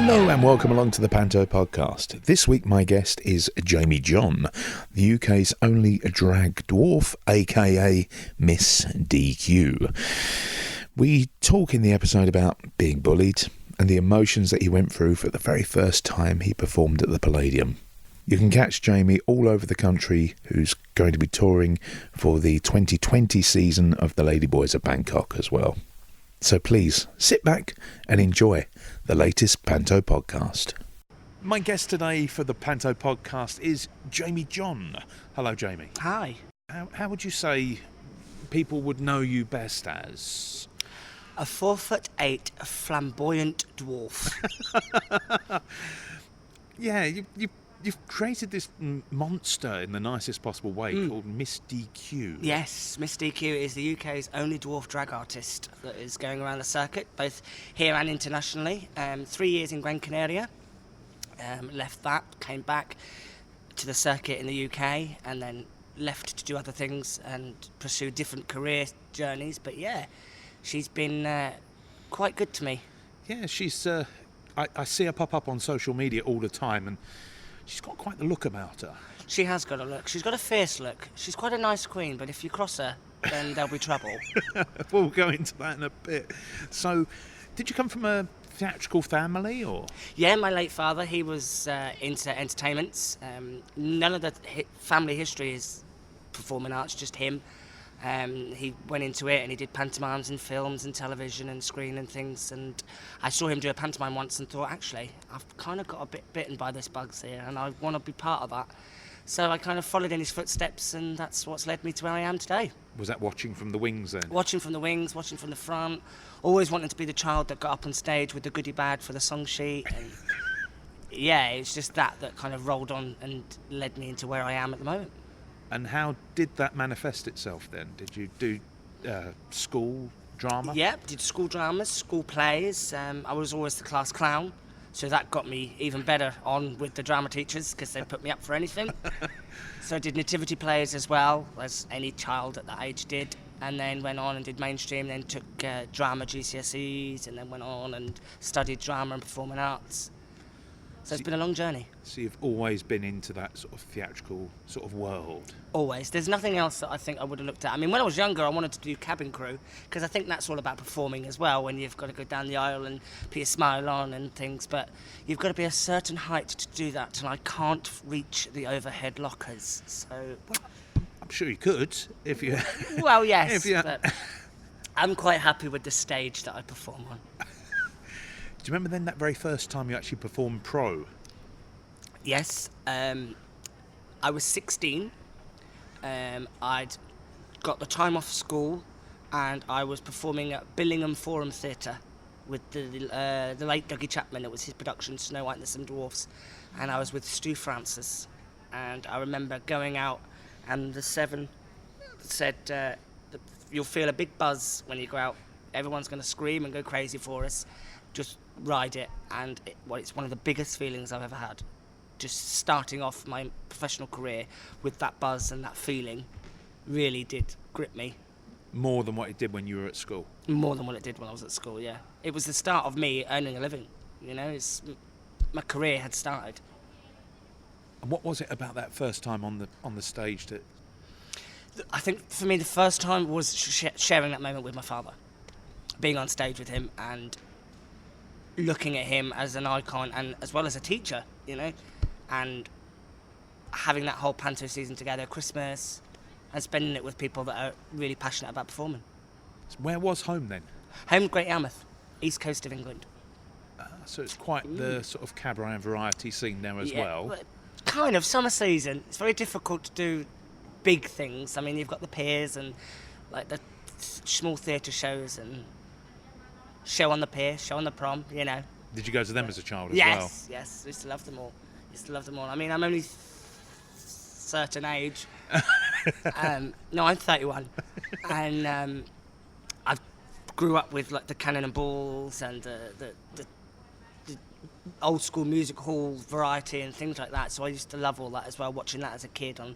Hello and welcome along to the Panto podcast. This week my guest is Jamie John, the UK's only drag dwarf, aka Miss DQ. We talk in the episode about being bullied and the emotions that he went through for the very first time he performed at the Palladium. You can catch Jamie all over the country, who's going to be touring for the 2020 season of the Ladyboys of Bangkok as well. So please sit back and enjoy the latest Panto podcast. My guest today for the Panto podcast is Jamie John. Hello, Jamie. Hi. How would you say people would know you best as? A 4'8" flamboyant dwarf. Yeah, you've created this monster in the nicest possible way called Miss DQ. Yes, Miss DQ is the UK's only dwarf drag artist that is going around the circuit, both here and internationally. 3 years in Gran Canaria, left that, came back to the circuit in the UK, and then left to do other things and pursue different career journeys. But yeah, she's been quite good to me. Yeah, she's. I see her pop up on social media all the time, and she's got quite the look about her. She has got a look. She's got a fierce look. She's quite a nice queen, but if you cross her, then there'll be trouble. We'll go into that in a bit. So, did you come from a theatrical family, or? Yeah, my late father, he was into entertainments. None of the family history is performing arts, just him. He went into it and he did pantomimes and films and television and screen and things, and I saw him do a pantomime once and thought, actually, I've kind of got a bit bitten by this bug here and I want to be part of that. So I kind of followed in his footsteps, and that's what's led me to where I am today. Was that watching from the wings then? Watching from the wings, watching from the front, always wanting to be the child that got up on stage with the goodie bag for the song sheet. And yeah, it's just that kind of rolled on and led me into where I am at the moment. And how did that manifest itself then? Did you do school drama? Yeah, did school dramas, school plays. I was always the class clown, so that got me even better on with the drama teachers because they put me up for anything. So I did nativity plays as well, as any child at that age did, and then went on and did mainstream, then took drama GCSEs, and then went on and studied drama and performing arts. So it's been a long journey. So you've always been into that sort of theatrical sort of world? Always. There's nothing else that I think I would have looked at. I mean, when I was younger, I wanted to do cabin crew, because I think that's all about performing as well, when you've got to go down the aisle and put your smile on and things, but you've got to be a certain height to do that, and I can't reach the overhead lockers, so... Well, I'm sure you could, if you... Well, yes, but I'm quite happy with the stage that I perform on. Do you remember then that very first time you actually performed pro? Yes, I was 16. I'd got the time off school, and I was performing at Billingham Forum Theatre with the late Dougie Chapman. It was his production, Snow White and the Seven Dwarfs, and I was with Stu Francis. And I remember going out, and the Seven said, "You'll feel a big buzz when you go out. Everyone's going to scream and go crazy for us. Just ride it." And it's one of the biggest feelings I've ever had. Just starting off my professional career with that buzz and that feeling really did grip me. More than what it did when you were at school? More than what it did when I was at school, yeah. It was the start of me earning a living, you know, my career had started. And what was it about that first time on the stage that... I think for me the first time was sharing that moment with my father. Being on stage with him and looking at him as an icon and as well as a teacher, you know, and having that whole Panto season together, Christmas, and spending it with people that are really passionate about performing. So where was home then? Home, Great Yarmouth, east coast of England. So it's quite the sort of cabaret and variety scene there as well. Kind of, summer season. It's very difficult to do big things. I mean, you've got the piers and like the small theatre shows and show on the pier, show on the prom, you know. Did you go to them as a child as well? Yes, I used to love them all. I mean, I'm only certain age. No, I'm 31. And I grew up with like the Cannon and Balls and the old school music hall variety and things like that. So I used to love all that as well, watching that as a kid on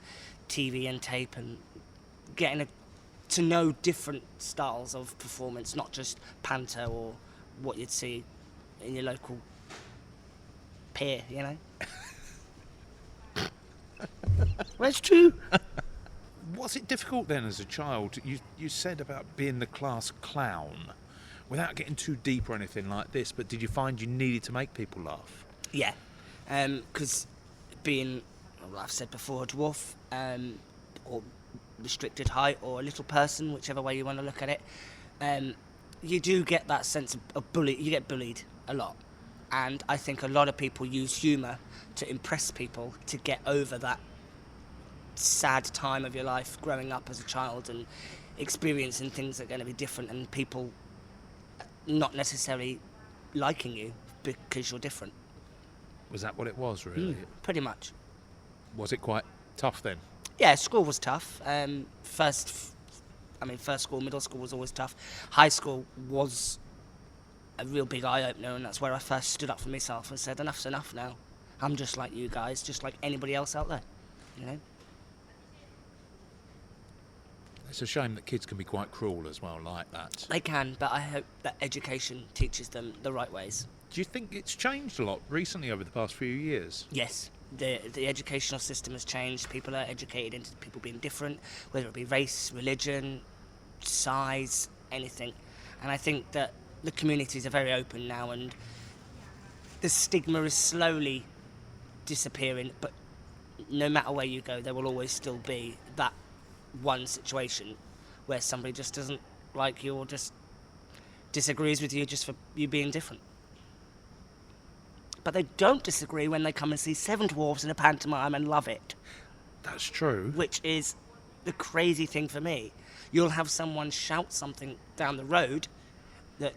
TV and tape and getting to know different styles of performance, not just panto or what you'd see in your local peer, you know. Well, it's true. Was it difficult then as a child? You said about being the class clown, without getting too deep or anything like this, but did you find you needed to make people laugh? Yeah, because being, well, I've said before, a dwarf, or restricted height, or a little person, whichever way you want to look at it, you do get that sense of bully. You get bullied a lot, and I think a lot of people use humour to impress people to get over that sad time of your life growing up as a child and experiencing things that are going to be different, and people not necessarily liking you because you're different. Was that what it was, really? Pretty much. Was it quite tough then? Yeah, school was tough. First school, middle school was always tough. High school was a real big eye-opener, and that's where I first stood up for myself and said, enough's enough now. I'm just like you guys, just like anybody else out there, you know? It's a shame that kids can be quite cruel as well, like that. They can, but I hope that education teaches them the right ways. Do you think it's changed a lot recently over the past few years? Yes, the educational system has changed. People are educated into people being different, whether it be race, religion, size, anything. And I think that the communities are very open now, and the stigma is slowly disappearing, but no matter where you go, there will always still be that one situation where somebody just doesn't like you or just disagrees with you just for you being different. But they don't disagree when they come and see Seven Dwarfs in a pantomime and love it. That's true. Which is the crazy thing for me. You'll have someone shout something down the road that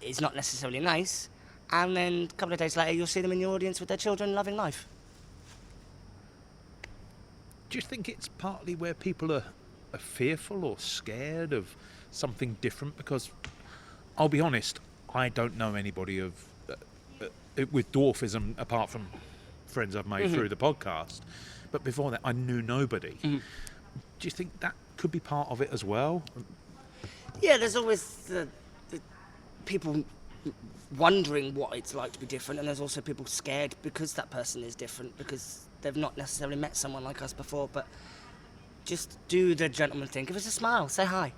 is not necessarily nice, and then a couple of days later you'll see them in the audience with their children loving life. Do you think it's partly where people are fearful or scared of something different? Because I'll be honest, I don't know anybody with dwarfism apart from friends I've made through the podcast. But before that, I knew nobody. Do you think that could be part of it as well? Yeah, there's always the people wondering what it's like to be different, and there's also people scared because that person is different, because they've not necessarily met someone like us before. But just do the gentleman thing. Give us a smile. Say hi.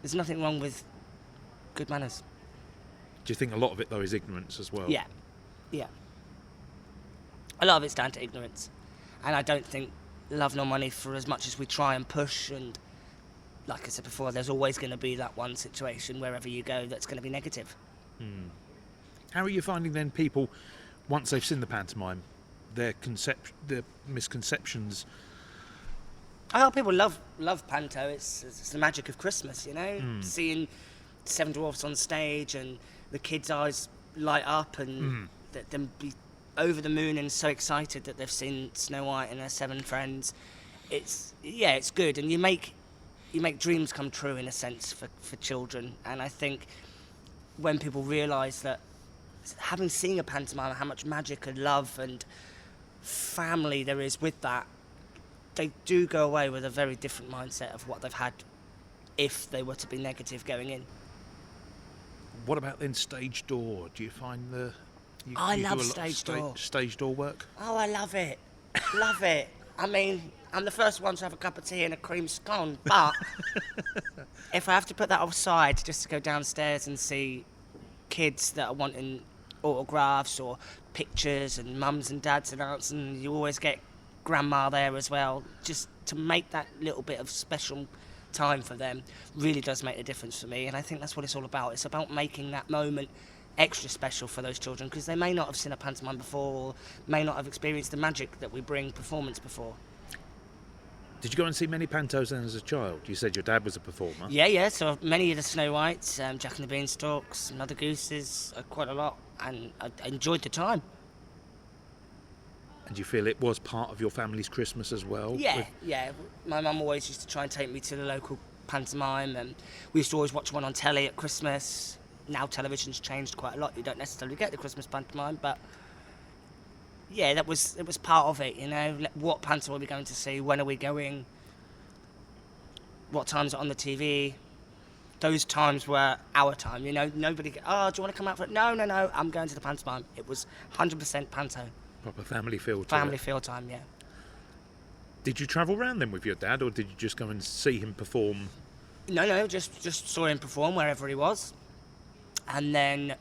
There's nothing wrong with good manners. Do you think a lot of it, though, is ignorance as well? Yeah. A lot of it's down to ignorance. And I don't think love nor money, for as much as we try and push, and like I said before, there's always going to be that one situation wherever you go that's going to be negative. How are you finding then people, once they've seen the pantomime, their misconceptions? Oh, people love Panto. It's the magic of Christmas, you know? Seeing Seven Dwarfs on stage and the kids' eyes light up and them be over the moon and so excited that they've seen Snow White and her 7 friends. It's good, and you make dreams come true in a sense for children. And I think when people realise that having seen a pantomime, how much magic and love and family there is with that, they do go away with a very different mindset of what they've had if they were to be negative going in. What about then stage door? Do you find I you love do a lot of stage door. Stage door work? Oh, I love it. Love it. I mean, I'm the first one to have a cup of tea and a cream scone, but if I have to put that aside just to go downstairs and see kids that are wanting autographs or pictures, and mums and dads and aunts, and you always get grandma there as well, just to make that little bit of special time for them really does make a difference for me. And I think that's what it's all about. It's about making that moment extra special for those children, because they may not have seen a pantomime before, or may not have experienced the magic that we bring performance before. Did you go and see many pantos then as a child? You said your dad was a performer. Yeah, so many of the Snow Whites, Jack and the Beanstalks, Mother Gooses, quite a lot, and I enjoyed the time. And do you feel it was part of your family's Christmas as well? Yeah. My mum always used to try and take me to the local pantomime, and we used to always watch one on telly at Christmas. Now television's changed quite a lot. You don't necessarily get the Christmas pantomime, but yeah, it was part of it, you know. What pantomime are we going to see? When are we going? What time's it on the TV? those times were our time. You know, nobody. Oh, do you want to come out for it? No, no, no. I'm going to the pantomime. It was 100% panto. Proper family feel to Family it. feel time, yeah. Did you travel round then with your dad, or did you just go and see him perform? No, just saw him perform wherever he was, and then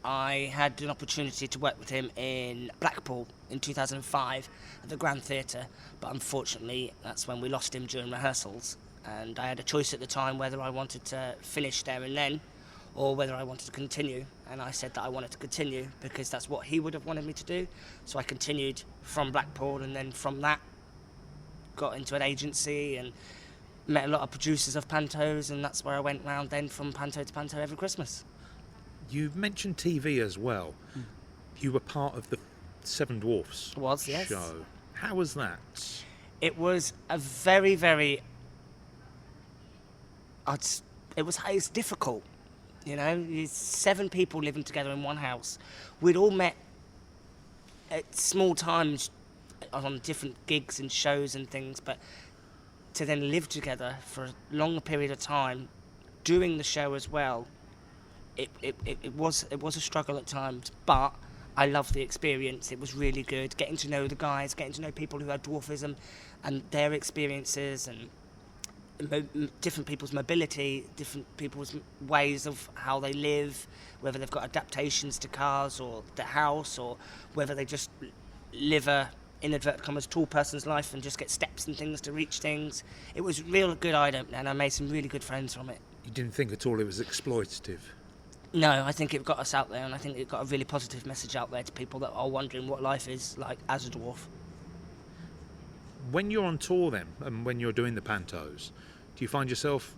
I had an opportunity to work with him in Blackpool in 2005 at the Grand Theatre, but unfortunately that's when we lost him during rehearsals, and I had a choice at the time whether I wanted to finish there and then or whether I wanted to continue, and I said that I wanted to continue because that's what he would have wanted me to do. So I continued from Blackpool, and then from that got into an agency and met a lot of producers of pantos, and that's where I went round then from panto to panto every Christmas. You've mentioned TV as well. You were part of the Seven Dwarfs Yes. show. How was that? It was a very, very... It's difficult, you know. It's 7 people living together in one house. We'd all met at small times on different gigs and shows and things, but to then live together for a longer period of time, doing the show as well, it was a struggle at times, but I loved the experience. It was really good, getting to know the guys, getting to know people who had dwarfism and their experiences, and different people's mobility, different people's ways of how they live, whether they've got adaptations to cars or the house, or whether they just live a, in inverted commas, tall person's life and just get steps and things to reach things. It was real good eye-opener, and I made some really good friends from it. You didn't think at all it was exploitative? No, I think it got us out there, and I think it got a really positive message out there to people that are wondering what life is like as a dwarf. When you're on tour then, and when you're doing the pantos, do you find yourself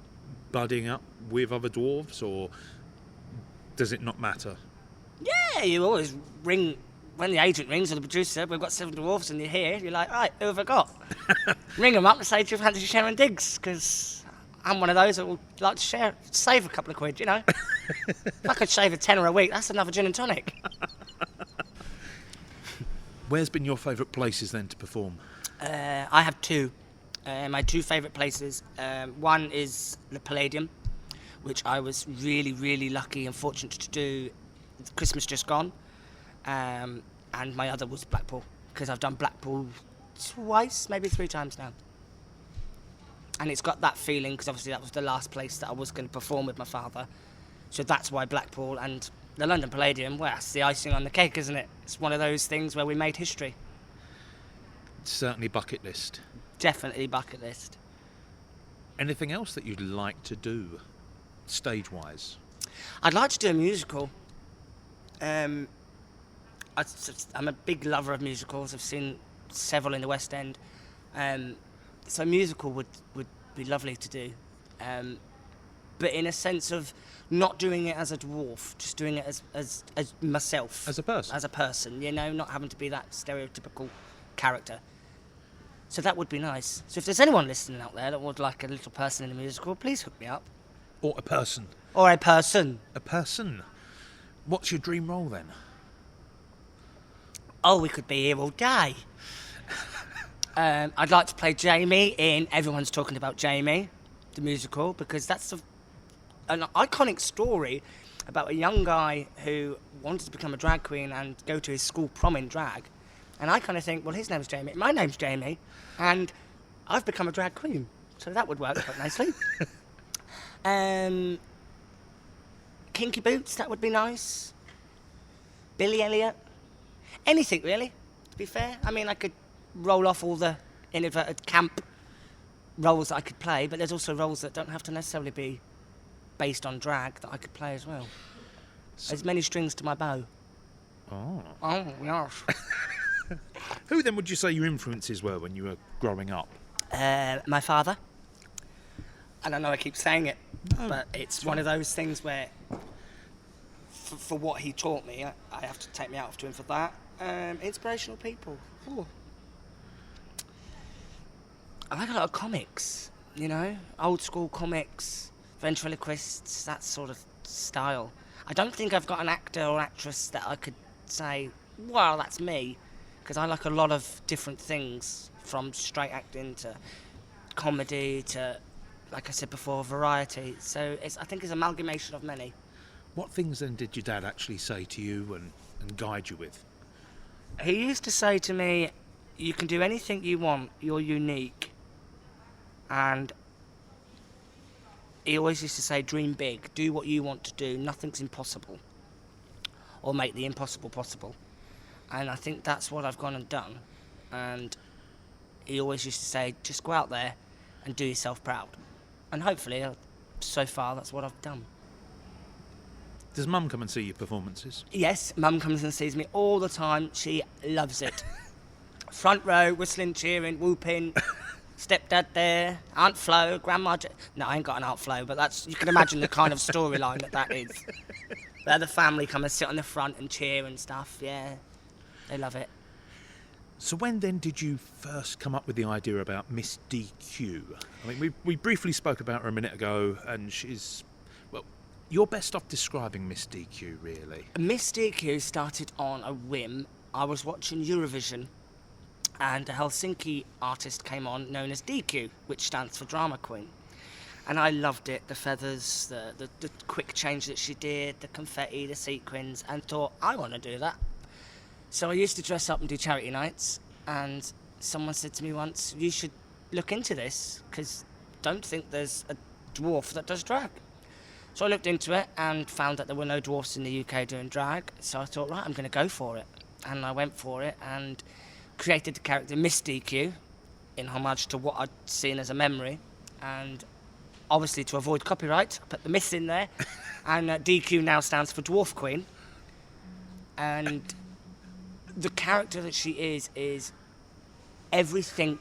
budding up with other dwarves, or does it not matter? Yeah, you always ring, when the agent rings or the producer, we've got 7 dwarfs and you're here, you're like, right, who have I got? Ring them up and say, do you fancy sharing digs? Because I'm one of those that would like to save a couple of quid, you know. If I could save a tenner a week, that's another gin and tonic. Where's been your favourite places then to perform? I have 2. My 2 favourite places. One is the Palladium, which I was really, really lucky and fortunate to do Christmas just gone. And my other was Blackpool, because I've done Blackpool twice, maybe 3 times now. And it's got that feeling, because obviously that was the last place that I was going to perform with my father. So that's why Blackpool. And the London Palladium, well, that's the icing on the cake, isn't it? It's one of those things where we made history. Certainly bucket list. Definitely bucket list. Anything else that you'd like to do, stage-wise? I'd like to do a musical. I'm a big lover of musicals. I've seen several in the West End. So a musical would be lovely to do. But in a sense of not doing it as a dwarf, just doing it as myself. As a person? As a person, you know, not having to be that stereotypical character. So that would be nice. So if there's anyone listening out there that would like a little person in a musical, please hook me up. Or a person? Or a person. A person. What's your dream role then? Oh, we could be here all day. I'd like to play Jamie in Everyone's Talking About Jamie, the musical, because that's an iconic story about a young guy who wanted to become a drag queen and go to his school prom in drag. And I kind of think, well, his name's Jamie, my name's Jamie, and I've become a drag queen. So that would work quite nicely. Kinky Boots, that would be nice. Billy Elliot. Anything, really, to be fair. I mean, I could roll off all the inadvertent camp roles that I could play, but there's also roles that don't have to necessarily be based on drag that I could play as well. There's many strings to my bow. Oh. Oh, yes. Who then would you say your influences were when you were growing up? My father. And I know I keep saying it, No, but it's one of those things where, for what he taught me, I have to take me out to him for that. Inspirational people. Ooh. I like a lot of comics, you know, old school comics, ventriloquists, that sort of style. I don't think I've got an actor or actress that I could say, wow, that's me, because I like a lot of different things, from straight acting to comedy to like I said before, variety. So I think it's an amalgamation of many. What things then did your dad actually say to you and guide you with? He used to say to me, you can do anything you want, you're unique. And he always used to say, dream big, do what you want to do, nothing's impossible. Or make the impossible possible. And I think that's what I've gone and done. And he always used to say, just go out there and do yourself proud. And hopefully, so far, that's what I've done. Does Mum come and see your performances? Yes, Mum comes and sees me all the time. She loves it. Front row, whistling, cheering, whooping. Stepdad there, Aunt Flo, Grandma... No, I ain't got an Aunt Flo, but you can imagine the kind of storyline that is. Where the family come and sit on the front and cheer and stuff, yeah. They love it. So when then did you first come up with the idea about Miss DQ? I mean, we briefly spoke about her a minute ago, and she's... Well, you're best off describing Miss DQ, really. Miss DQ started on a whim. I was watching Eurovision, and a Helsinki artist came on known as DQ, which stands for Drama Queen. And I loved it, the feathers, the quick change that she did, the confetti, the sequins, and thought, I want to do that. So I used to dress up and do charity nights, and someone said to me once, you should look into this, because don't think there's a dwarf that does drag. So I looked into it and found that there were no dwarfs in the UK doing drag, so I thought, right, I'm going to go for it. And I went for it and created the character Miss DQ in homage to what I'd seen as a memory, and obviously to avoid copyright, I put the Miss in there, and DQ now stands for Dwarf Queen. And the character that she is everything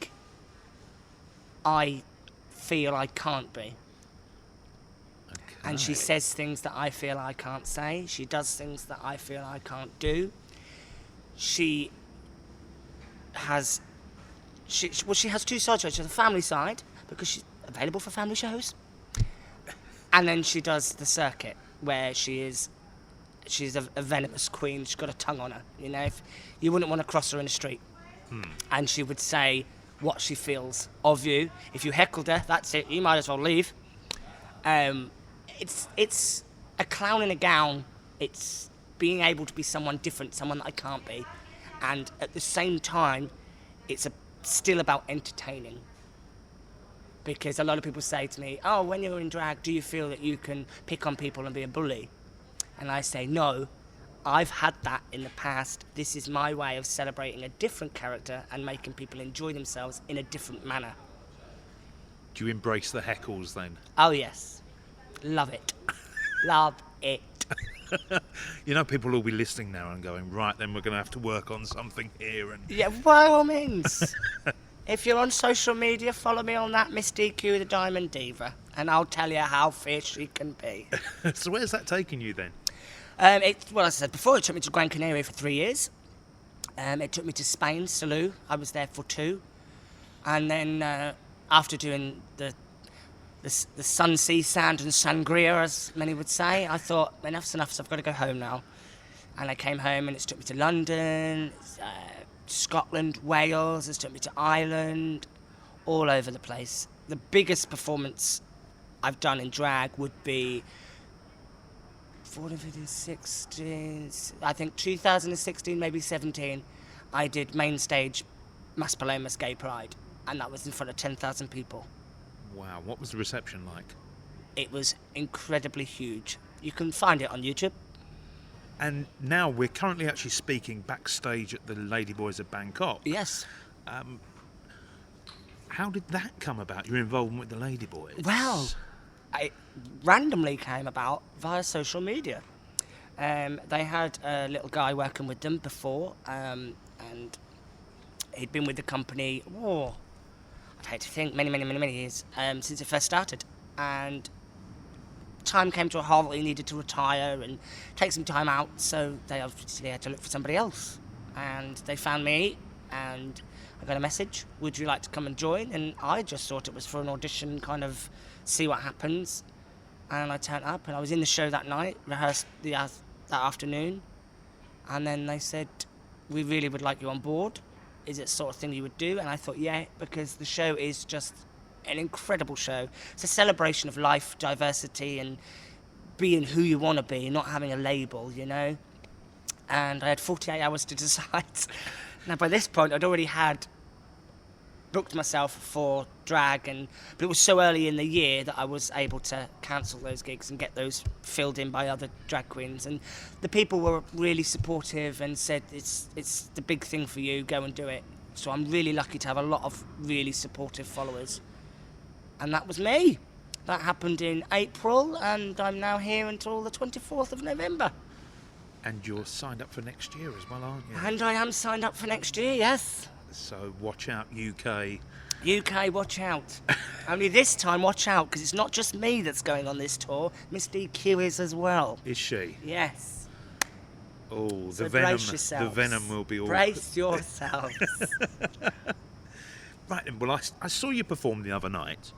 I feel I can't be. Okay. And she says things that I feel I can't say. She does things that I feel I can't do. She has two sides to her. She has a family side, because she's available for family shows. And then she does the circuit, where she's a venomous queen. She's got a tongue on her, you know. If you wouldn't want to cross her in the street. And she would say what she feels of you. If you heckled her, that's it, you might as well leave. It's a clown in a gown. It's being able to be someone different, someone that I can't be. And at the same time, it's still about entertaining. Because a lot of people say to me, oh, when you're in drag, do you feel that you can pick on people and be a bully? And I say, no, I've had that in the past. This is my way of celebrating a different character and making people enjoy themselves in a different manner. Do you embrace the heckles then? Oh, yes. Love it. Love it. You know, people will be listening now and going, right, then we're going to have to work on something here. And Yeah, by all means. If you're on social media, follow me on that, Miss DQ, the Diamond Diva, and I'll tell you how fierce she can be. So where's that taking you then? Well, as I said before, it took me to Gran Canaria for 3 years. It took me to Spain, Salou. I was there for 2. And then after doing the sun, sea, sand and sangria, as many would say, I thought, enough's enough, so I've got to go home now. And I came home, and it's took me to London, Scotland, Wales, it's took me to Ireland, all over the place. The biggest performance I've done in drag would be 14, 15, 16, I think 2016, maybe 17, I did main stage Mas Palomas Gay Pride, and that was in front of 10,000 people. Wow, what was the reception like? It was incredibly huge. You can find it on YouTube. And now we're currently actually speaking backstage at the Ladyboys of Bangkok. Yes. How did that come about, your involvement with the Ladyboys? Well, it randomly came about via social media. They had a little guy working with them before, and he'd been with the company, I'd hate to think, many years, since it first started. And time came to a halt that he needed to retire and take some time out, so they obviously had to look for somebody else. And they found me, and I got a message, would you like to come and join? And I just thought it was for an audition, kind of see what happens. And I turned up, and I was in the show that night, rehearsed that afternoon, and then they said, we really would like you on board. Is it the sort of thing you would do? And I thought, yeah, because the show is just an incredible show. It's a celebration of life, diversity, and being who you want to be, not having a label, you know. And I had 48 hours to decide. Now, by this point, I'd already had booked myself for drag, but it was so early in the year that I was able to cancel those gigs and get those filled in by other drag queens. And the people were really supportive and said, it's the big thing for you, go and do it. So I'm really lucky to have a lot of really supportive followers. And that was me. That happened in April, and I'm now here until the 24th of November. And you're signed up for next year as well, aren't you? And I am signed up for next year, yes. So watch out, UK. UK, watch out. Only this time, watch out, because it's not just me that's going on this tour. Miss DQ is as well. Is she? Yes. Oh, So the venom. brace yourselves. The venom will be all. Brace yourselves. Right then. Well, I saw you perform the other night.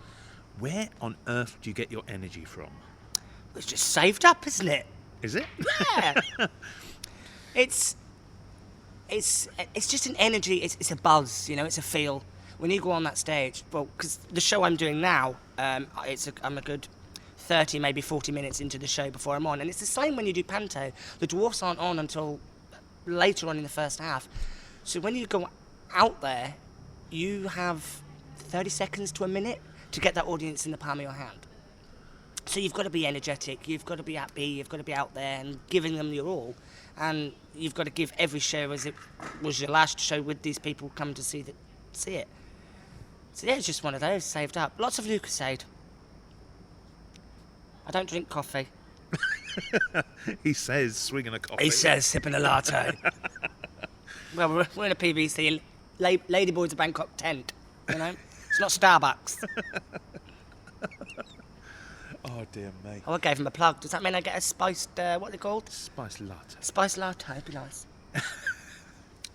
Where on earth do you get your energy from? It's just saved up, isn't it? Is it? Yeah. It's just an energy. It's a buzz, you know. It's a feel when you go on that stage. Well, because the show I'm doing now, I'm a good 30, maybe 40 minutes into the show before I'm on, and it's the same when you do Panto. The dwarfs aren't on until later on in the first half. So when you go out there, you have 30 seconds to a minute to get that audience in the palm of your hand. So you've got to be energetic, you've got to be happy, you've got to be out there and giving them your all. And you've got to give every show as it was your last show with these people come to see it. So yeah, it's just one of those, saved up. Lots of Lucozade. I don't drink coffee. He says, swinging a coffee. He says, sipping a latte. Well, we're in a PVC Ladyboys of Bangkok tent, you know? It's not Starbucks. Oh, dear me. Oh, I gave him a plug. Does that mean I get a spiced, what are they called? Spice latte. Spiced latte, would be nice.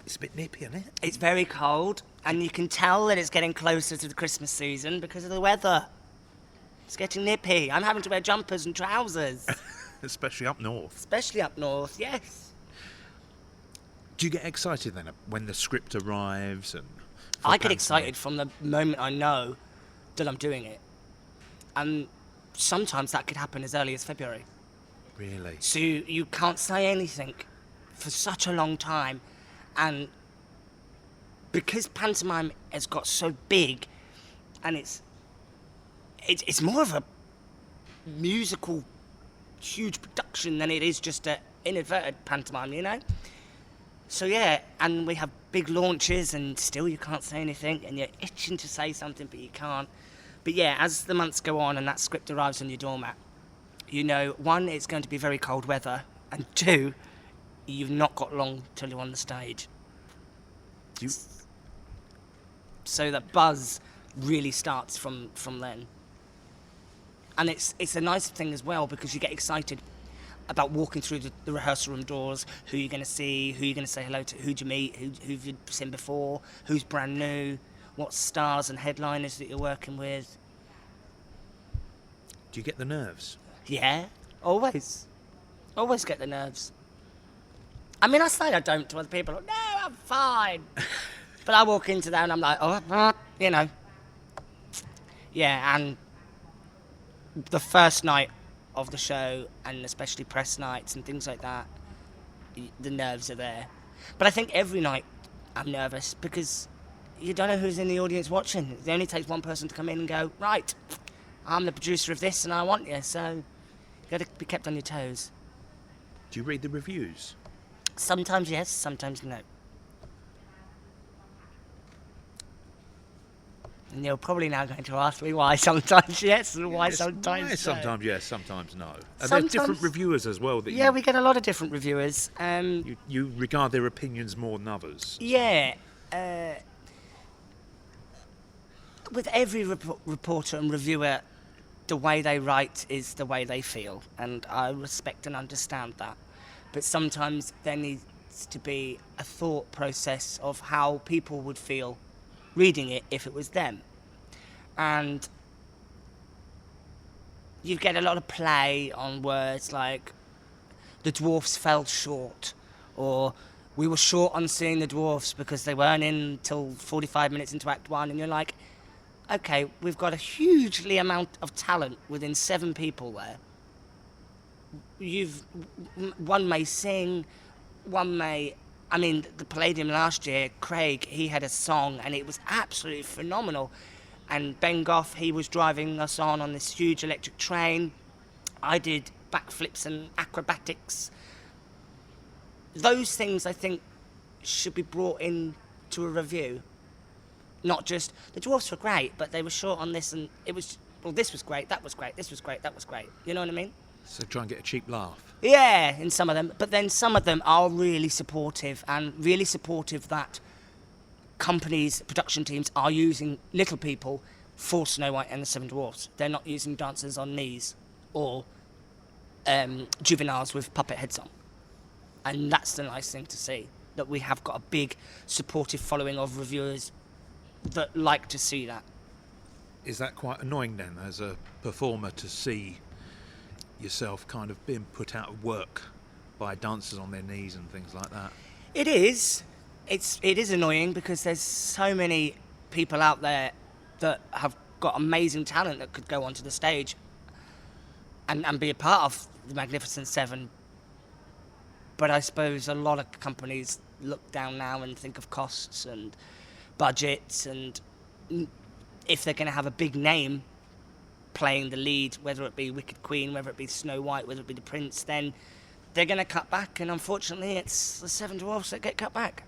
It's a bit nippy, isn't it? It's very cold, and you can tell that it's getting closer to the Christmas season because of the weather. It's getting nippy. I'm having to wear jumpers and trousers. Especially up north. Especially up north, yes. Do you get excited then when the script arrives? And I get excited from the moment I know that I'm doing it. And sometimes that could happen as early as February. Really? So you can't say anything for such a long time. And because pantomime has got so big, and it's more of a musical, huge production than it is just an inadvertent pantomime, you know? So yeah, and we have big launches, and still you can't say anything, and you're itching to say something, but you can't. But yeah, as the months go on and that script arrives on your doormat, you know, one, it's going to be very cold weather, and two, you've not got long till you're on the stage. So that buzz really starts from then. And it's a nice thing as well, because you get excited about walking through the rehearsal room doors, who you're going to see, who you're going to say hello to, who'd you meet, who've you seen before, who's brand new, what stars and headliners that you're working with. Do you get the nerves? Yeah, always. Always get the nerves. I mean, I say I don't to other people. No, I'm fine. But I walk into there and I'm like, you know. Yeah, and the first night of the show, and especially press nights and things like that, the nerves are there. But I think every night I'm nervous because you don't know who's in the audience watching. It only takes one person to come in and go, right, I'm the producer of this and I want you, so you've got to be kept on your toes. Do you read the reviews? Sometimes yes, sometimes no. And you're probably now going to ask me why sometimes yes and why sometimes no. Sometimes yes, sometimes no. Are there Sometimes- different reviewers as well? That Yeah, we get a lot of different reviewers. you regard their opinions more than others? Yeah. With every reporter and reviewer, the way they write is the way they feel, and I respect and understand that. But sometimes there needs to be a thought process of how people would feel reading it if it was them. And you get a lot of play on words like, the dwarfs fell short, or we were short on seeing the dwarfs because they weren't in till 45 minutes into Act 1, and you're like, okay, we've got a hugely amount of talent within 7 people there. One may sing, one may. I mean, the Palladium last year, Craig, he had a song and it was absolutely phenomenal. And Ben Goff, he was driving us on this huge electric train. I did backflips and acrobatics. Those things, I think, should be brought in to a review. Not just, the dwarfs were great, but they were short on this, and it was, well, this was great, that was great, this was great, that was great. You know what I mean? So try and get a cheap laugh. Yeah, in some of them. But then some of them are really supportive that companies, production teams are using little people for Snow White and the Seven Dwarfs. They're not using dancers on knees or juveniles with puppet heads on. And that's the nice thing to see, that we have got a big supportive following of reviewers that like to see that. Is that quite annoying then, as a performer, to see yourself kind of being put out of work by dancers on their knees and things like that? It is. It is annoying because there's so many people out there that have got amazing talent that could go onto the stage and be a part of the Magnificent Seven. But I suppose a lot of companies look down now and think of costs and budgets, and if they're going to have a big name playing the lead, whether it be Wicked Queen, whether it be Snow White, whether it be the Prince, then they're going to cut back, and unfortunately it's the Seven Dwarfs that get cut back.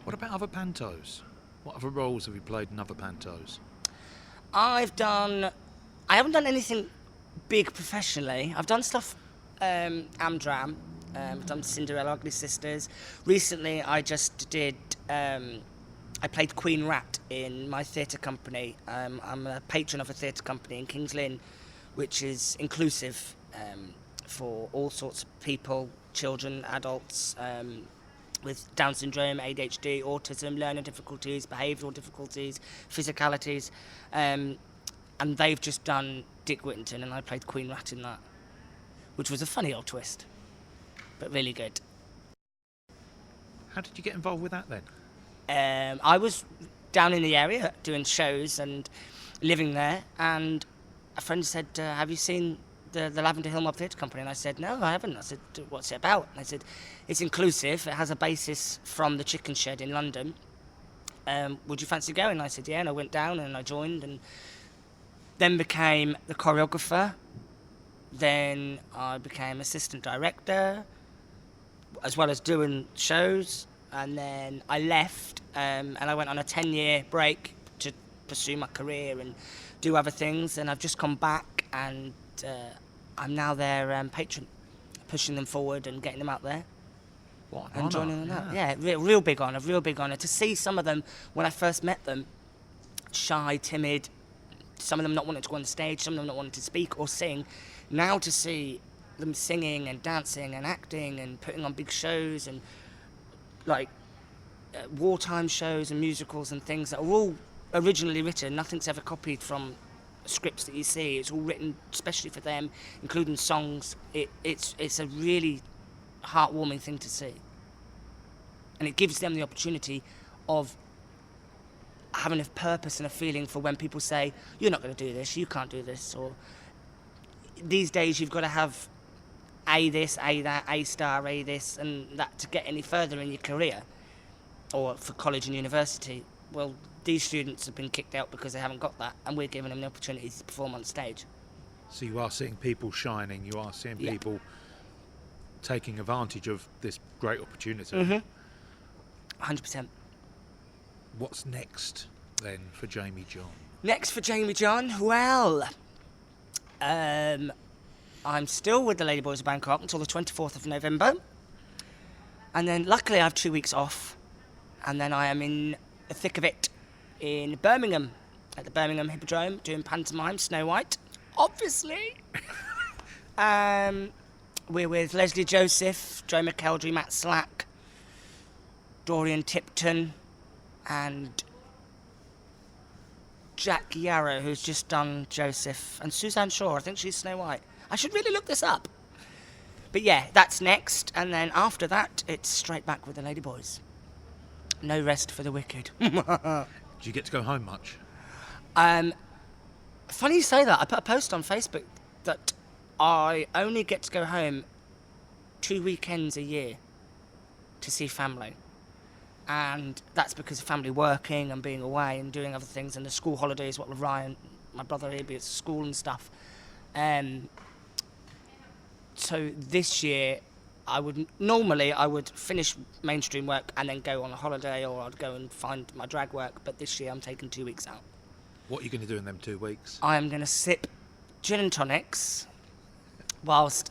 What about other pantos? What other roles have you played in other pantos? I haven't done anything big professionally. I've done stuff Amdram. I've done Cinderella, Ugly Sisters. Recently I just did I played Queen Rat in my theatre company. I'm a patron of a theatre company in Kings Lynn, which is inclusive for all sorts of people, children, adults, with Down syndrome, ADHD, autism, learning difficulties, behavioural difficulties, physicalities. And they've just done Dick Whittington, and I played Queen Rat in that, which was a funny old twist, but really good. How did you get involved with that then? I was down in the area doing shows and living there, and a friend said, have you seen the Lavender Hill Mob Theatre Company? And I said, no, I haven't. I said, what's it about? And I said, it's inclusive. It has a basis from the Chicken Shed in London. Would you fancy going? And I said, yeah, and I went down and I joined, and then became the choreographer. Then I became assistant director, as well as doing shows. And then I left, and I went on a 10-year break to pursue my career and do other things. And I've just come back, and I'm now their patron, pushing them forward and getting them out there. What and joining them out. Yeah, real big honour, real big honour. To see some of them, when I first met them, shy, timid, some of them not wanting to go on the stage, some of them not wanting to speak or sing. Now to see them singing and dancing and acting and putting on big shows and like wartime shows and musicals and things that are all originally written. Nothing's ever copied from scripts that you see. It's all written especially for them, including songs. It's a really heartwarming thing to see, and it gives them the opportunity of having a purpose and a feeling for when people say, you're not going to do this, you can't do this. Or these days you've got to have A this, A that, A star, A this and that to get any further in your career, or for college and university. Well, these students have been kicked out because they haven't got that, and we're giving them the opportunity to perform on stage. So you are seeing people shining, you are seeing people taking advantage of this great opportunity. 100%. What's next then for Jamie John? Next for Jamie John? Well, I'm still with the Ladyboys of Bangkok until the 24th of November. And then luckily I have 2 weeks off. And then I am in the thick of it in Birmingham, at the Birmingham Hippodrome, doing Pantomime, Snow White, obviously. We're with Leslie Joseph, Joe McKeldry, Matt Slack, Dorian Tipton, and Jack Yarrow, who's just done Joseph, and Suzanne Shaw, I think she's Snow White. I should really look this up. But yeah, that's next, and then after that, it's straight back with the Ladyboys. No rest for the wicked. Do you get to go home much? Funny you say that. I put a post on Facebook that I only get to go home 2 weekends a year to see family. And that's because of family working and being away and doing other things, and the school holidays, what with Ryan, my brother, he'll be at school and stuff. So this year, I would finish mainstream work and then go on a holiday, or I'd go and find my drag work, but this year I'm taking 2 weeks out. What are you going to do in them 2 weeks? I am going to sip gin and tonics whilst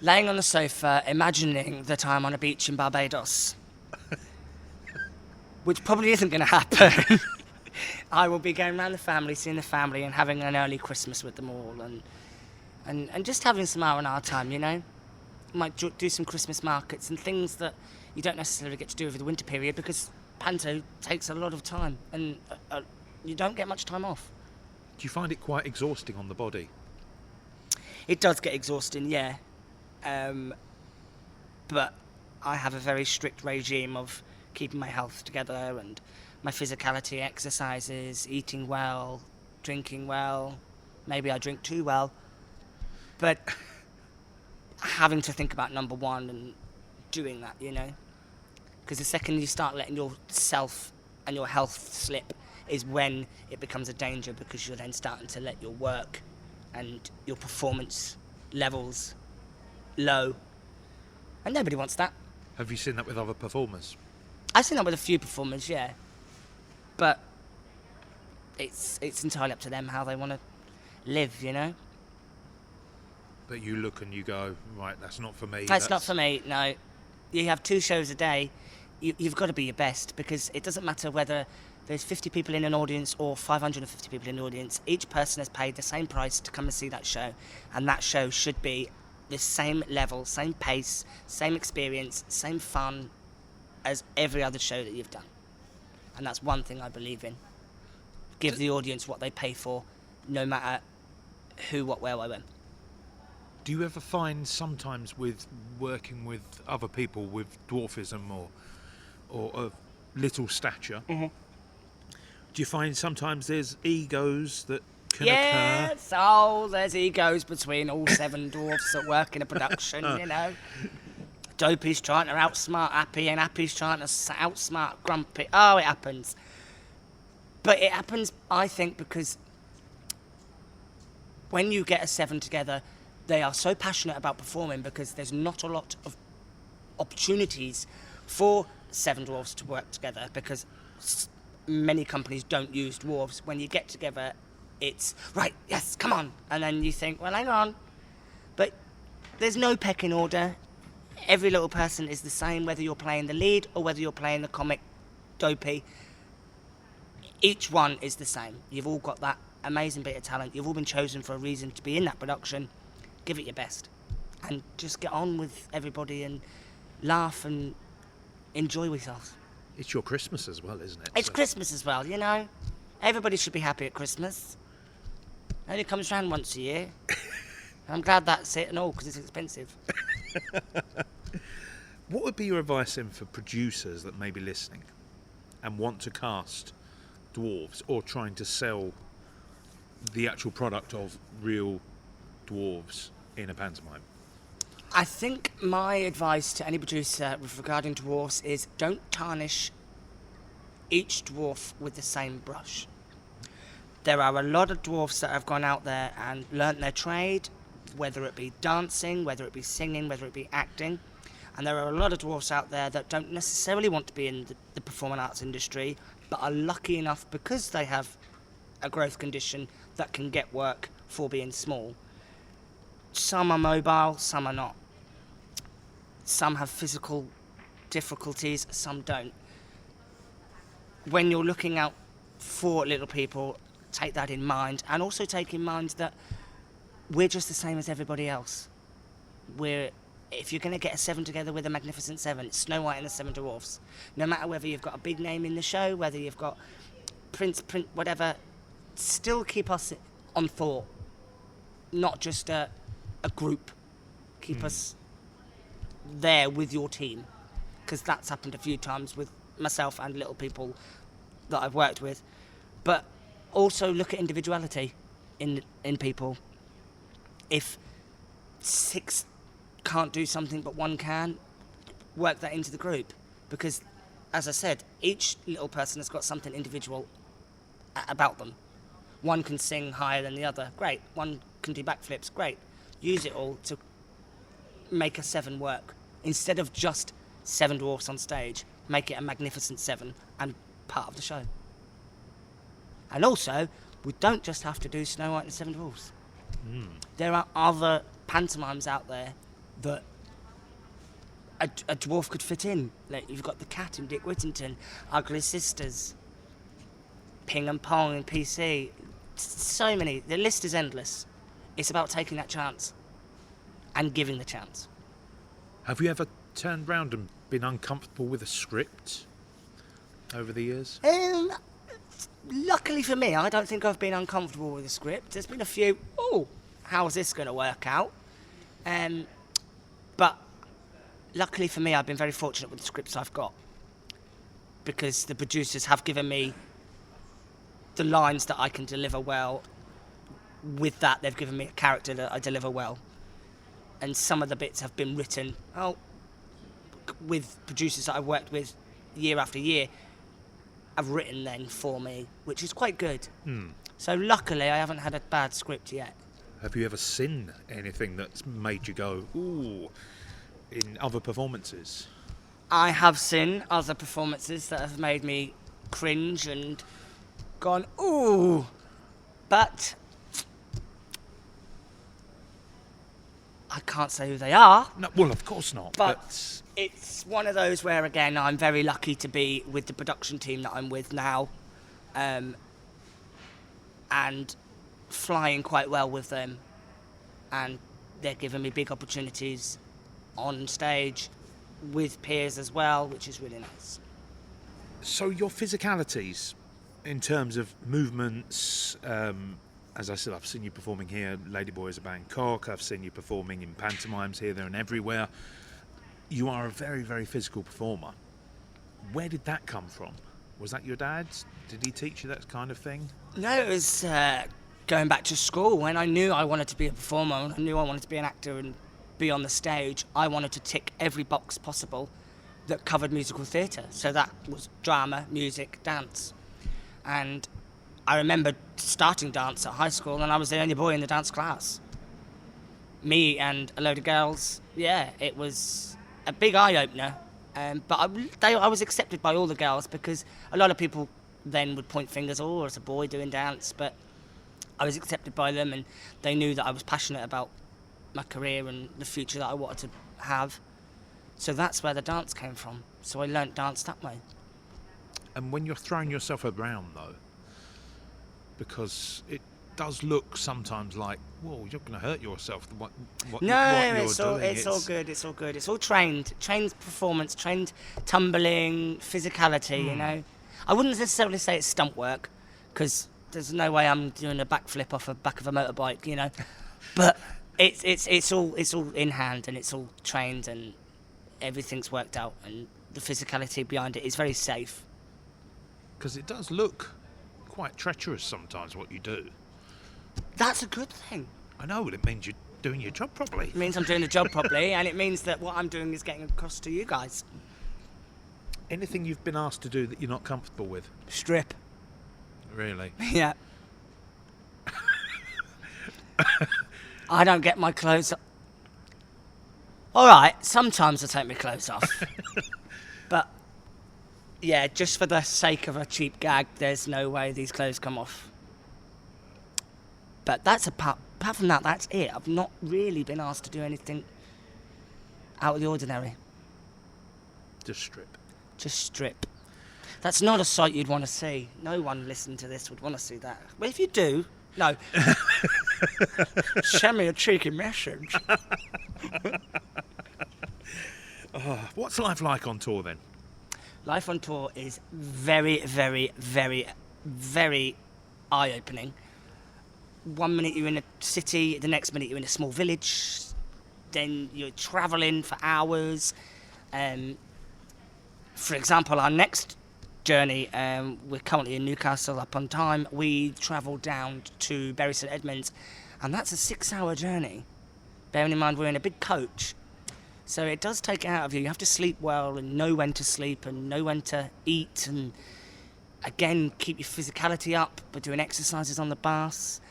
laying on the sofa imagining that I'm on a beach in Barbados. Which probably isn't going to happen. I will be going around the family, seeing the family, and having an early Christmas with them all, and just having some R&R time, you know? Might do some Christmas markets and things that you don't necessarily get to do over the winter period, because Panto takes a lot of time, and you don't get much time off. Do you find it quite exhausting on the body? It does get exhausting, yeah. But I have a very strict regime of keeping my health together, and my physicality, exercises, eating well, drinking well. Maybe I drink too well. But having to think about number one and doing that, you know. Because the second you start letting yourself and your health slip is when it becomes a danger, because you're then starting to let your work and your performance levels low. And nobody wants that. Have you seen that with other performers? I've seen that with a few performers, yeah. But it's entirely up to them how they want to live, you know? But you look and you go, right, that's not for me. That's not for me, no. You have 2 shows a day. You've got to be your best, because it doesn't matter whether there's 50 people in an audience or 550 people in an audience. Each person has paid the same price to come and see that show, and that show should be the same level, same pace, same experience, same fun as every other show that you've done. And that's one thing I believe in. Give the audience what they pay for, no matter who, what, where, when. Do you ever find sometimes with working with other people with dwarfism or of little stature, do you find sometimes there's egos that can occur? So there's egos between all 7 dwarfs that work in a production, you know. Dopey's trying to outsmart Happy, and Happy's trying to outsmart Grumpy. Oh, it happens. But it happens, I think, because when you get a 7 together, they are so passionate about performing, because there's not a lot of opportunities for 7 dwarfs to work together, because many companies don't use dwarfs. When you get together, it's, right, yes, come on. And then you think, well, hang on. But there's no pecking order. Every little person is the same, whether you're playing the lead or whether you're playing the comic Dopey. Each one is the same. You've all got that amazing bit of talent. You've all been chosen for a reason to be in that production. Give it your best. And just get on with everybody and laugh and enjoy yourselves. It's your Christmas as well, isn't it? It's Christmas as well, you know. Everybody should be happy at Christmas. It only comes round once a year. I'm glad that's it and all, because it's expensive. What would be your advice then for producers that may be listening and want to cast dwarves, or trying to sell the actual product of real dwarves in a pantomime? I think my advice to any producer with regarding dwarfs is, don't tarnish each dwarf with the same brush. There are a lot of dwarfs that have gone out there and learnt their trade, whether it be dancing, whether it be singing, whether it be acting. And there are a lot of dwarfs out there that don't necessarily want to be in the performing arts industry, but are lucky enough, because they have a growth condition, that can get work for being small. Some are mobile, some are not. Some have physical difficulties, some don't. When you're looking out for little people, take that in mind, and also take in mind that we're just the same as everybody else. If you're going to get a 7 together with a magnificent 7, it's Snow White and the 7 Dwarfs. No matter whether you've got a big name in the show, whether you've got Prince, whatever, still keep us on thought, not just a group. Keep us there with your team, because that's happened a few times with myself and little people that I've worked with, but also look at individuality in people. If 6 can't do something but 1 can, work that into the group, because, as I said, each little person has got something individual about them. 1 can sing higher than the other, great. 1 can do backflips, great. Use it all to make a 7 work. Instead of just 7 dwarfs on stage, make it a magnificent 7 and part of the show. And also, we don't just have to do Snow White and the 7 Dwarfs. There are other pantomimes out there that a dwarf could fit in. Like, you've got The Cat in Dick Whittington, Ugly Sisters, Ping and Pong in PC. So many. The list is endless. It's about taking that chance and giving the chance. Have you ever turned round and been uncomfortable with a script over the years? Luckily for me, I don't think I've been uncomfortable with the script. There's been a few, how's this going to work out? But luckily for me, I've been very fortunate with the scripts I've got, because the producers have given me the lines that I can deliver well. With that, they've given me a character that I deliver well. And some of the bits have been written with producers that I've worked with year after year, have written then for me, which is quite good. So luckily, I haven't had a bad script yet. Have you ever seen anything that's made you go, ooh, in other performances? I have seen other performances that have made me cringe and gone, ooh, but I can't say who they are. No, well, of course not. But it's one of those where, again, I'm very lucky to be with the production team that I'm with now, and flying quite well with them, and they're giving me big opportunities on stage with peers as well, which is really nice. So your physicalities, in terms of movements, as I said, I've seen you performing here, Ladyboys of Bangkok, I've seen you performing in pantomimes here, there and everywhere. You are a very, very physical performer. Where did that come from? Was that your dad's? Did he teach you that kind of thing? No, it was going back to school. When I knew I wanted to be a performer, and I knew I wanted to be an actor and be on the stage, I wanted to tick every box possible that covered musical theatre. So that was drama, music, dance. And I remember starting dance at high school, and I was the only boy in the dance class. Me and a load of girls, it was a big eye-opener. But I was accepted by all the girls, because a lot of people then would point fingers, it's a boy doing dance, but I was accepted by them, and they knew that I was passionate about my career and the future that I wanted to have. So that's where the dance came from. So I learnt dance that way. And when you're throwing yourself around, though, because it does look sometimes like, whoa, you're going to hurt yourself. What it's all good. It's all good. It's all trained performance, trained tumbling, physicality. You know, I wouldn't necessarily say it's stunt work, because there's no way I'm doing a backflip off the back of a motorbike. You know, but it's all in hand, and it's all trained, and everything's worked out, and the physicality behind it is very safe. Because it does look quite treacherous sometimes, what you do. That's a good thing. I know, it means you're doing your job properly. It means I'm doing the job properly, and it means that what I'm doing is getting across to you guys. Anything you've been asked to do that you're not comfortable with? Strip. Really? Yeah. I don't get my clothes off. All right, sometimes I take my clothes off. But, yeah, just for the sake of a cheap gag, there's no way these clothes come off. But that's apart from that, that's it. I've not really been asked to do anything out of the ordinary. Just strip. Just strip. That's not a sight you'd want to see. No one listening to this would want to see that. Well, if you do, no. Send me a cheeky message. What's life like on tour, then? Life on tour is very, very, very, very eye-opening. 1 minute you're in a city, the next minute you're in a small village, then you're travelling for hours. For example, our next journey. We're currently in Newcastle upon Tyne. We travel down to Bury St Edmunds, and that's a 6-hour journey. Bearing in mind we're in a big coach, so it does take it out of you. You have to sleep well and know when to sleep and know when to eat, and again keep your physicality up by doing exercises on the bus.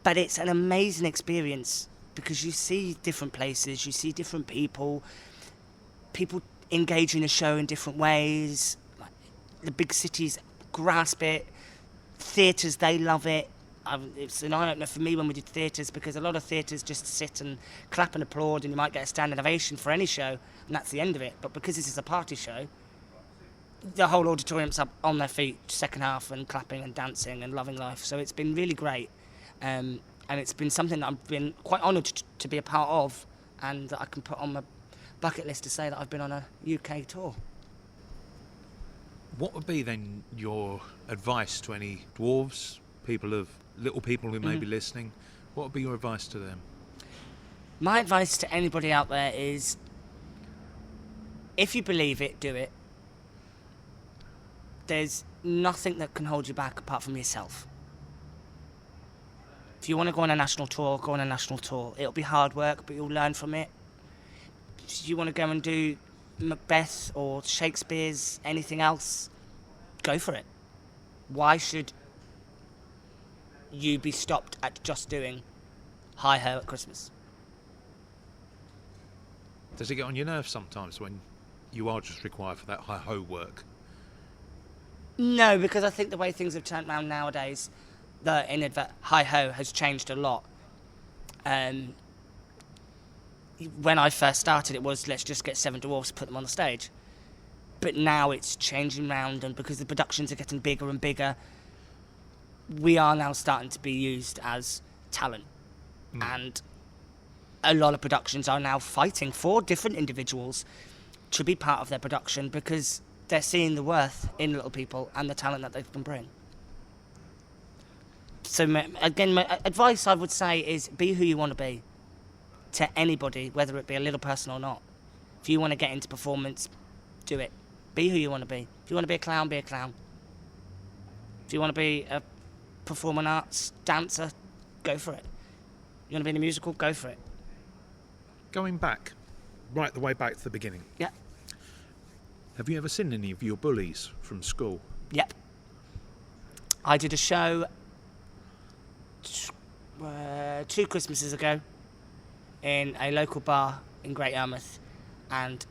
But it's an amazing experience because you see different places, you see different people engage in a show in different ways. Like, the big cities grasp it, theatres, they love it. It's an eye-opener for me when we did theatres, because a lot of theatres just sit and clap and applaud, and you might get a standing ovation for any show, and that's the end of it. But because this is a party show, the whole auditorium's up on their feet, second half, and clapping and dancing and loving life. So it's been really great. And it's been something that I've been quite honoured to be a part of, and that I can put on my bucket list to say that I've been on a UK tour. What would be then your advice to any dwarves, little people who may be listening? What would be your advice to them? My advice to anybody out there is, if you believe it, do it. There's nothing that can hold you back apart from yourself. If you want to go on a national tour, go on a national tour. It'll be hard work, but you'll learn from it. If you want to go and do Macbeth or Shakespeare's, anything else, go for it. Why should you be stopped at just doing hi-ho at Christmas? Does it get on your nerves sometimes when you are just required for that hi-ho work? No, because I think the way things have turned around nowadays, the hi-ho has changed a lot. When I first started, it was, let's just get 7 dwarfs, put them on the stage. But now it's changing round, and because the productions are getting bigger and bigger, we are now starting to be used as talent. And a lot of productions are now fighting for different individuals to be part of their production, because they're seeing the worth in little people and the talent that they can bring. So again, my advice I would say is, be who you want to be to anybody, whether it be a little person or not. If you want to get into performance, do it. Be who you want to be. If you want to be a clown, be a clown. If you want to be a performing arts dancer, go for it. You want to be in a musical, go for it. Going back, right the way back to the beginning. Yeah. Have you ever seen any of your bullies from school? Yep. I did a show 2 Christmases ago in a local bar in Great Yarmouth, and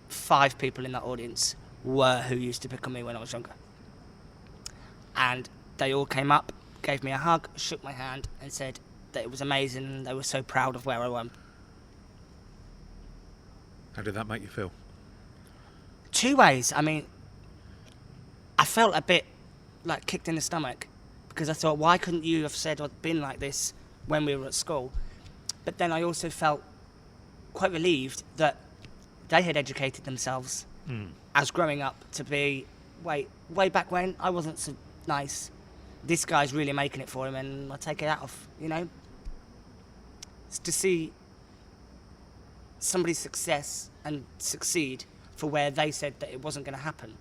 5 people in that audience were who used to pick on me when I was younger. And they all came up, gave me a hug, shook my hand, and said that it was amazing, and they were so proud of where I went. How did that make you feel? 2 ways. I mean, I felt a bit like kicked in the stomach, because I thought, why couldn't you have said or been like this when we were at school? But then I also felt quite relieved that they had educated themselves as growing up to be, way back when I wasn't so nice. This guy's really making it for him, and I'll take it out of, It's to see somebody's success and succeed for where they said that it wasn't going to happen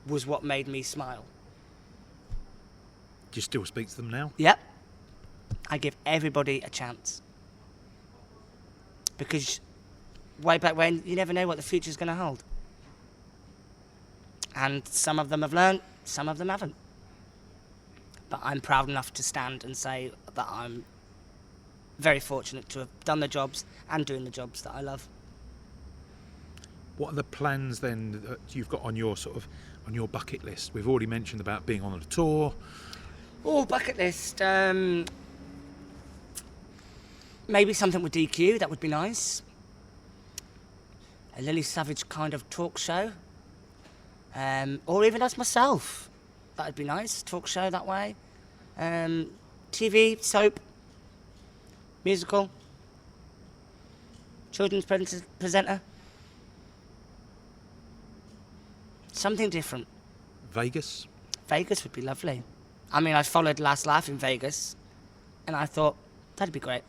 was what made me smile. Do you still speak to them now? Yep. I give everybody a chance. Because way back when, you never know what the future's going to hold. And some of them have learned, some of them haven't. But I'm proud enough to stand and say that I'm very fortunate to have done the jobs and doing the jobs that I love. What are the plans then that you've got on your on your bucket list? We've already mentioned about being on a tour. Oh, bucket list. Maybe something with DQ, that would be nice. A Lily Savage kind of talk show. Or even as myself. That would be nice, talk show that way. TV, soap, musical, children's presenter. Something different. Vegas? Vegas would be lovely. I mean, I followed Last Laugh in Vegas, and I thought, that'd be great.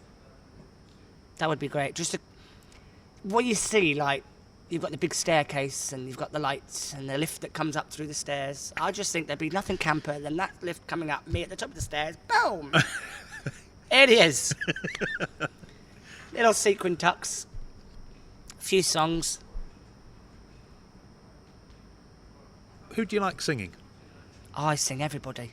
That would be great. Just what you see, like, you've got the big staircase and you've got the lights and the lift that comes up through the stairs. I just think there'd be nothing camper than that lift coming up, me at the top of the stairs, boom! It is. Little sequin tucks, a few songs. Who do you like singing? I sing everybody.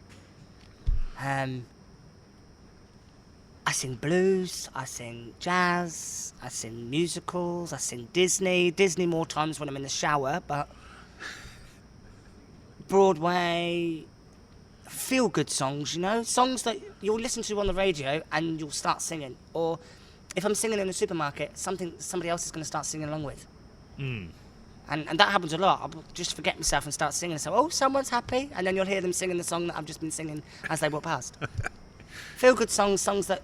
I sing blues, I sing jazz, I sing musicals, I sing Disney. Disney more times when I'm in the shower, but Broadway, feel-good songs, you know? Songs that you'll listen to on the radio and you'll start singing. Or if I'm singing in the supermarket, something somebody else is going to start singing along with. And that happens a lot. I'll just forget myself and start singing and say, oh, someone's happy. And then you'll hear them singing the song that I've just been singing as they walk past. Feel-good songs, songs that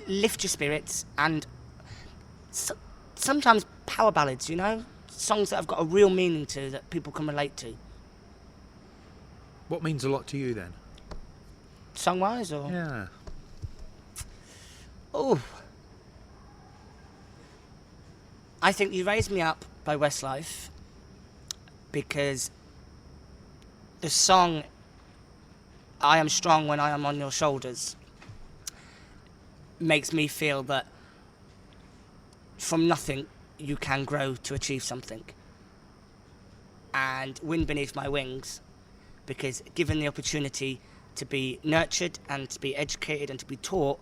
lift your spirits, and sometimes power ballads, you know? Songs that have got a real meaning to, that people can relate to. What means a lot to you then? Song-wise, or? Yeah. Oh. I think You Raise Me Up by Westlife, because the song I Am Strong When I Am on Your Shoulders makes me feel that from nothing you can grow to achieve something. And Wind Beneath My Wings, because given the opportunity to be nurtured and to be educated and to be taught,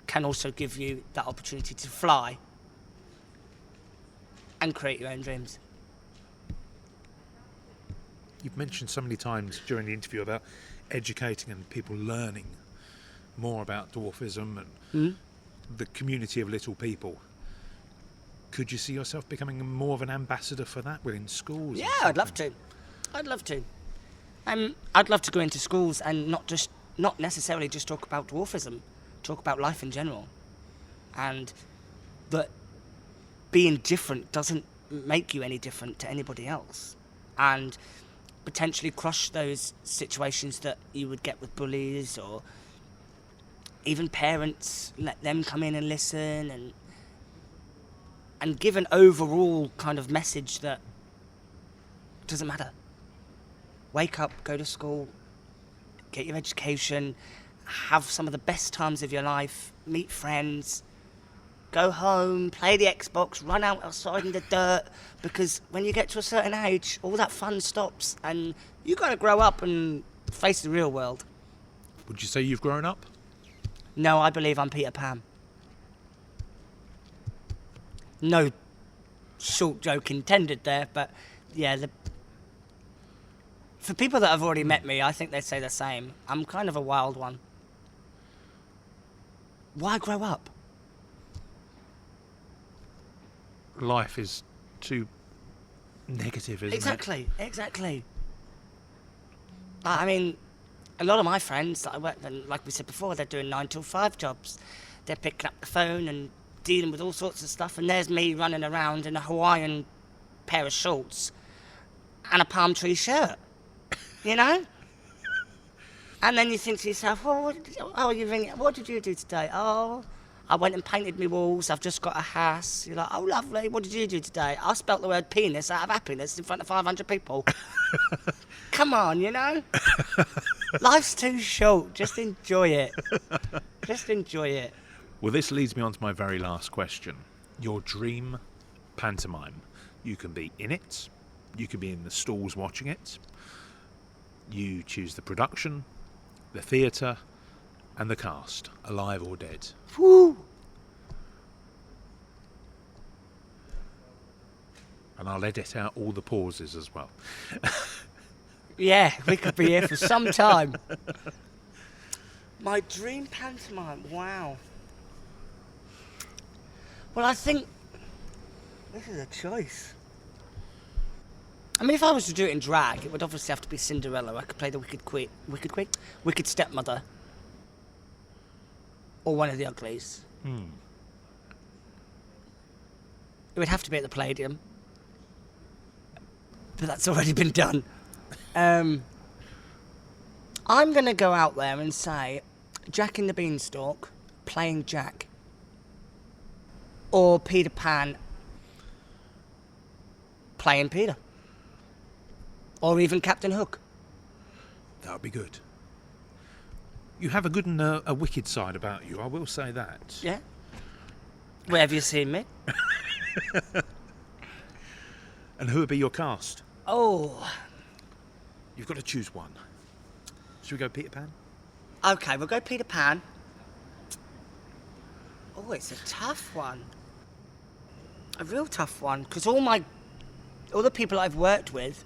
can also give you that opportunity to fly and create your own dreams. You've mentioned so many times during the interview about educating and people learning more about dwarfism and the community of little people. Could you see yourself becoming more of an ambassador for that within schools? Yeah, I'd love to. I'd love to. I'd love to go into schools and not necessarily just talk about dwarfism, talk about life in general. And that being different doesn't make you any different to anybody else. And potentially crush those situations that you would get with bullies, or even parents, let them come in and listen, and give an overall kind of message that it doesn't matter. Wake up, go to school, get your education, have some of the best times of your life, meet friends, go home, play the Xbox, run outside in the dirt, because when you get to a certain age, all that fun stops and you got to grow up and face the real world. Would you say you've grown up? No, I believe I'm Peter Pan. No short joke intended there, but yeah, for people that have already met me, I think they'd say the same. I'm kind of a wild one. Why grow up? Life is too negative, isn't it? Exactly. I mean, a lot of my friends that I work with, like we said before, they're doing 9 till 5 jobs. They're picking up the phone and dealing with all sorts of stuff, and there's me running around in a Hawaiian pair of shorts and a palm tree shirt, you know? And then you think to yourself, what did you do today? Oh, I went and painted my walls, I've just got a house. You're like, oh, lovely, what did you do today? I spelt the word penis out of happiness in front of 500 people. Come on, you know? Life's too short, just enjoy it. Just enjoy it. Well, this leads me on to my very last question. Your dream pantomime. You can be in it, you can be in the stalls watching it, you choose the production, the theatre, and the cast, alive or dead. Woo! And I'll edit out all the pauses as well. Yeah, we could be here for some time. My dream pantomime, wow. Well, I think this is a choice. I mean, if I was to do it in drag, it would obviously have to be Cinderella. I could play the wicked stepmother, or one of the uglies. It would have to be at the Palladium, but that's already been done. I'm going to go out there and say Jack in the Beanstalk playing Jack, or Peter Pan playing Peter. Or even Captain Hook. That would be good. You have a good and a wicked side about you, I will say that. Yeah. Where have you seen me? And who would be your cast? Oh, You've got to choose one. Should we go Peter Pan? okay, we'll go Peter Pan. Oh, it's a tough one. A real tough one, because all the people I've worked with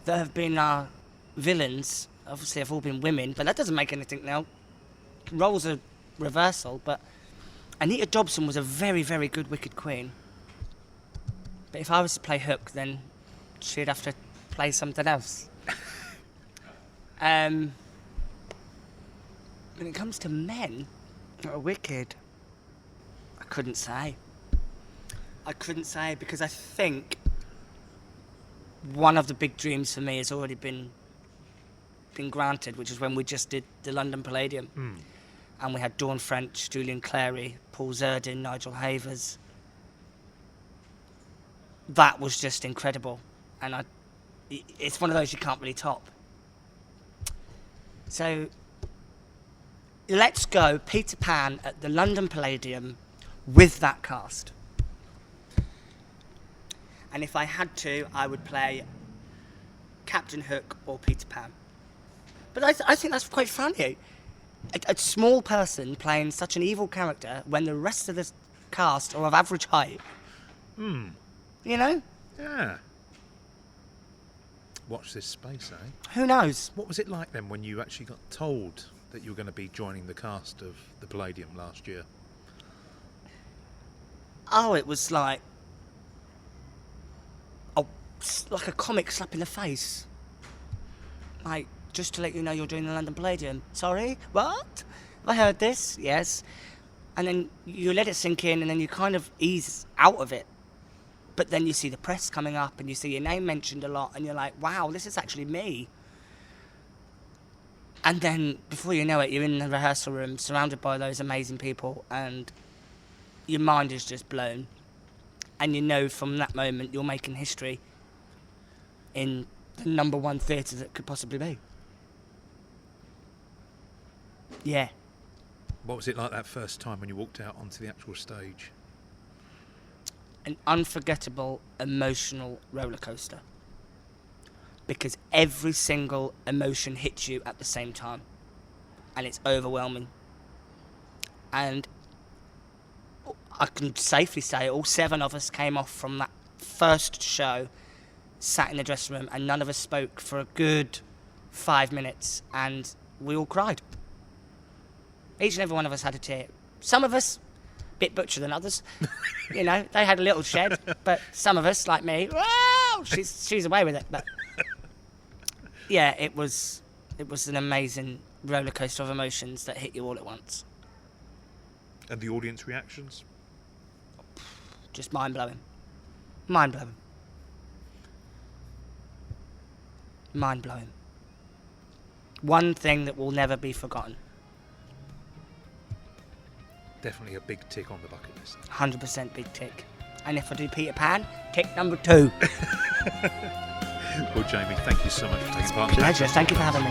that have been villains, obviously have all been women, but that doesn't make anything now. Roles are reversal, but Anita Dobson was a very, very good Wicked Queen. But if I was to play Hook, then she'd have to play something else. When it comes to men that are wicked, I couldn't say. Because I think one of the big dreams for me has already been granted, which is when we just did the London Palladium. And we had Dawn French, Julian Clary, Paul Zerdin, Nigel Havers. That was just incredible. And it's one of those you can't really top. So let's go Peter Pan at the London Palladium with that cast. And if I had to, I would play Captain Hook or Peter Pan. But I think that's quite funny. A small person playing such an evil character when the rest of the cast are of average height. You know? Yeah. Watch this space, eh? Who knows? What was it like then when you actually got told that you were going to be joining the cast of the Palladium last year? Oh, it was like a comic slap in the face. Like, just to let you know you're doing the London Palladium. Sorry? What? I heard this? Yes. And then you let it sink in and then you kind of ease out of it. But then you see the press coming up and you see your name mentioned a lot and you're like, wow, this is actually me. And then before you know it, you're in the rehearsal room surrounded by those amazing people and your mind is just blown. And you know from that moment you're making history in the number one theatre that could possibly be. Yeah. What was it like that first time when you walked out onto the actual stage? An unforgettable, emotional roller coaster. Because every single emotion hits you at the same time. And it's overwhelming. And I can safely say all 7 of us came off from that first show, sat in the dressing room, and none of us spoke for a good 5 minutes, and we all cried. Each and every one of us had a tear. Some of us, a bit butcher than others, you know, they had a little shed, but some of us, like me, wow, she's away with it. But yeah, it was an amazing roller coaster of emotions that hit you all at once. And the audience reactions? Just mind-blowing. Mind-blowing. Mind-blowing. One thing that will never be forgotten. Definitely a big tick on the bucket list. 100% big tick. And if I do Peter Pan, tick number 2. Well, Jamie, thank you so much for taking part. Pleasure. Thank you for having me.